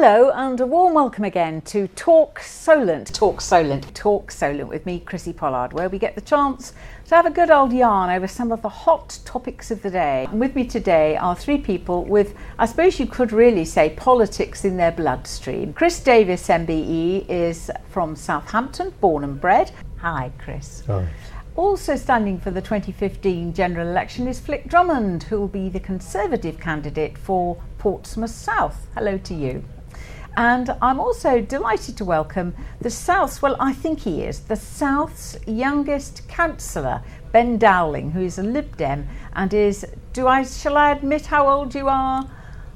Hello and a warm welcome again to Talk Solent. Talk Solent with me, Chrissie Pollard, where we get the chance to have a good old yarn over some of the hot topics of the day. And with me today are three people with, I suppose you could really say, politics in their bloodstream. Chris Davis, MBE, is from Southampton, born and bred. Hi, Chris. Hi. Also standing for the 2015 general election is Flick Drummond, who will be the Conservative candidate for Portsmouth South. Hello to you. And I'm also delighted to welcome the South's, well, I think he is, the South's youngest councillor, Ben Dowling, who is a Lib Dem and is, shall I admit how old you are?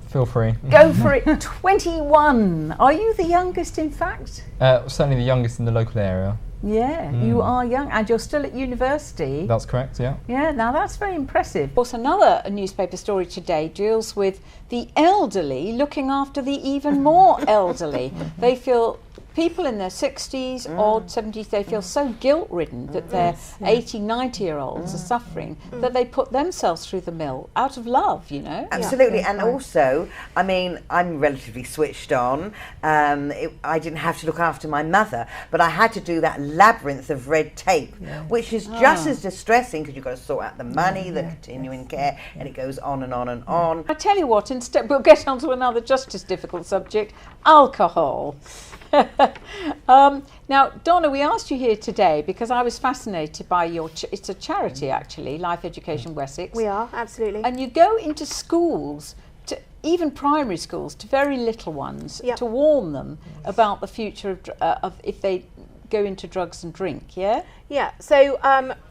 Feel free. Go for it, 21. Are you the youngest, in fact? Certainly the youngest in the local area. Yeah, you are young and you're still at university. That's correct, yeah. Yeah, now that's very impressive. Of course, another newspaper story today deals with the elderly looking after the even more elderly. They feel, people in their 60s, odd 70s, they feel so guilt-ridden that their 80, 90-year-olds are suffering that they put themselves through the mill out of love, you know? Absolutely, and also, I mean, I'm relatively switched on. I didn't have to look after my mother, but I had to do that labyrinth of red tape, which is just as distressing because you've got to sort out the money, the continuing care, and it goes on and on and on. I tell you what, instead we'll get on to another just as difficult subject, alcohol. Now, Donna, we asked you here today because I was fascinated by your, it's a charity actually, Life Education Wessex. We are, absolutely. And you go into schools, to even primary schools, to very little ones, to warn them about the future of if they go into drugs and drink, yeah? Yeah, so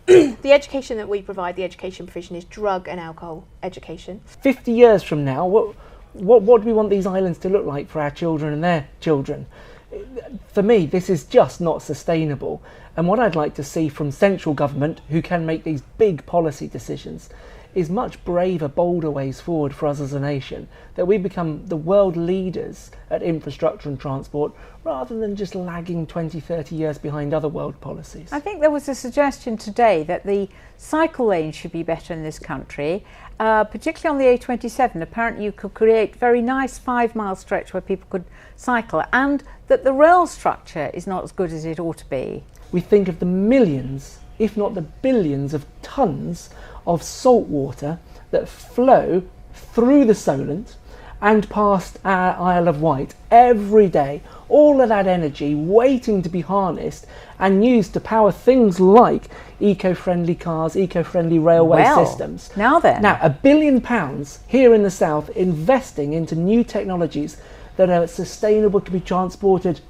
the education that we provide, the education provision, is drug and alcohol education. 50 years from now, what do we want these islands to look like for our children and their children? For me, this is just not sustainable. And what I'd like to see from central government, who can make these big policy decisions, is much braver, bolder ways forward for us as a nation, that we become the world leaders at infrastructure and transport rather than just lagging 20, 30 years behind other world policies. I think there was a suggestion today that the cycle lane should be better in this country, particularly on the A27. Apparently you could create a very nice 5-mile stretch where people could cycle, and that the rail structure is not as good as it ought to be. We think of the millions, if not the billions of tonnes of salt water that flow through the Solent and past our Isle of Wight every day. All of that energy waiting to be harnessed and used to power things like eco-friendly cars, eco-friendly railway systems. Now £1 billion here in the south investing into new technologies that are sustainable, to be transported,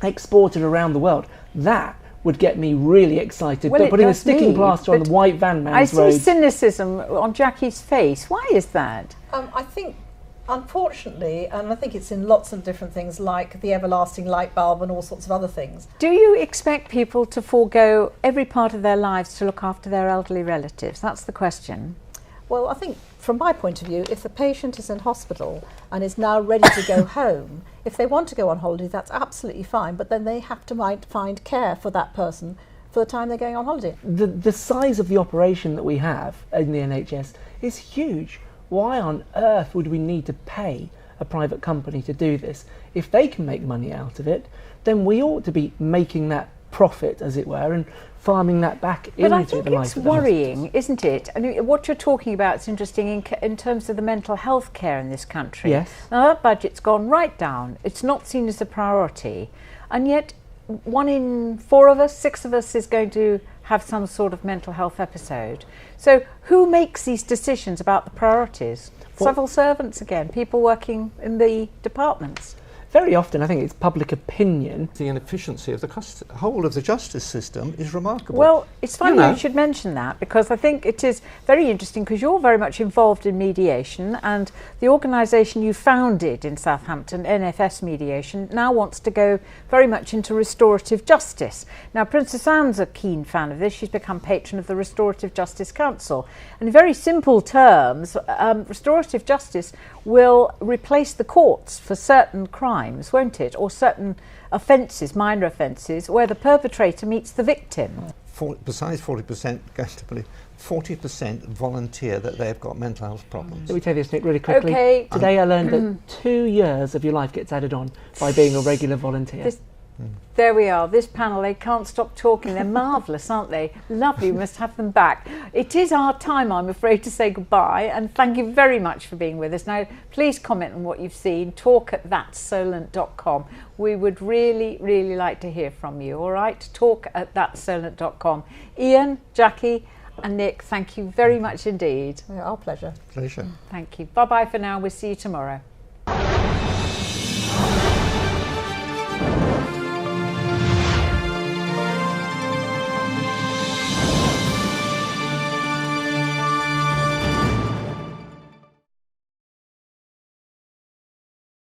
exported around the world. That would get me really excited. Well, but putting a sticking plaster on the white van man's road. I see cynicism on Jackie's face. Why is that? I think, unfortunately, and I think it's in lots of different things like the everlasting light bulb and all sorts of other things. Do you expect people to forego every part of their lives to look after their elderly relatives? That's the question. Well, I think from my point of view, if the patient is in hospital and is now ready to go home, if they want to go on holiday, that's absolutely fine, but then they have to find care for that person for the time they're going on holiday. The size of the operation that we have in the NHS is huge. Why on earth would we need to pay a private company to do this? If they can make money out of it, then we ought to be making that profit, as it were, and farming that back into the life of the But I think it's worrying, isn't it? I mean, what you're talking about is interesting in terms of the mental health care in this country. Yes. Now, that budget's gone right down. It's not seen as a priority. And yet, 1 in 4 of us, 6 of us is going to have some sort of mental health episode. So who makes these decisions about the priorities? Civil servants again, people working in the departments. Very often, I think it's public opinion. The inefficiency of the whole of the justice system is remarkable. Well, it's funny you should mention that, because I think it is very interesting, because you're very much involved in mediation, and the organisation you founded in Southampton, NFS Mediation, now wants to go very much into restorative justice. Now, Princess Anne's a keen fan of this. She's become patron of the Restorative Justice Council. And in very simple terms, restorative justice will replace the courts for certain crimes, won't it? Or certain offences, minor offences, where the perpetrator meets the victim. besides 40% going to believe, 40% volunteer that they've got mental health problems. Let me tell you this, Nick, really quickly. Okay. Today I learned that 2 years of your life gets added on by being a regular volunteer. There we are. This panel, they can't stop talking. They're marvellous, aren't they? Lovely. We must have them back. It is our time, I'm afraid, to say goodbye. And thank you very much for being with us. Now, please comment on what you've seen. talk@thatsolent.com. We would really, really like to hear from you. All right? talk@thatsolent.com. Ian, Jackie and Nick, thank you very much indeed. Yeah, our pleasure. Pleasure. Thank you. Bye-bye for now. We'll see you tomorrow.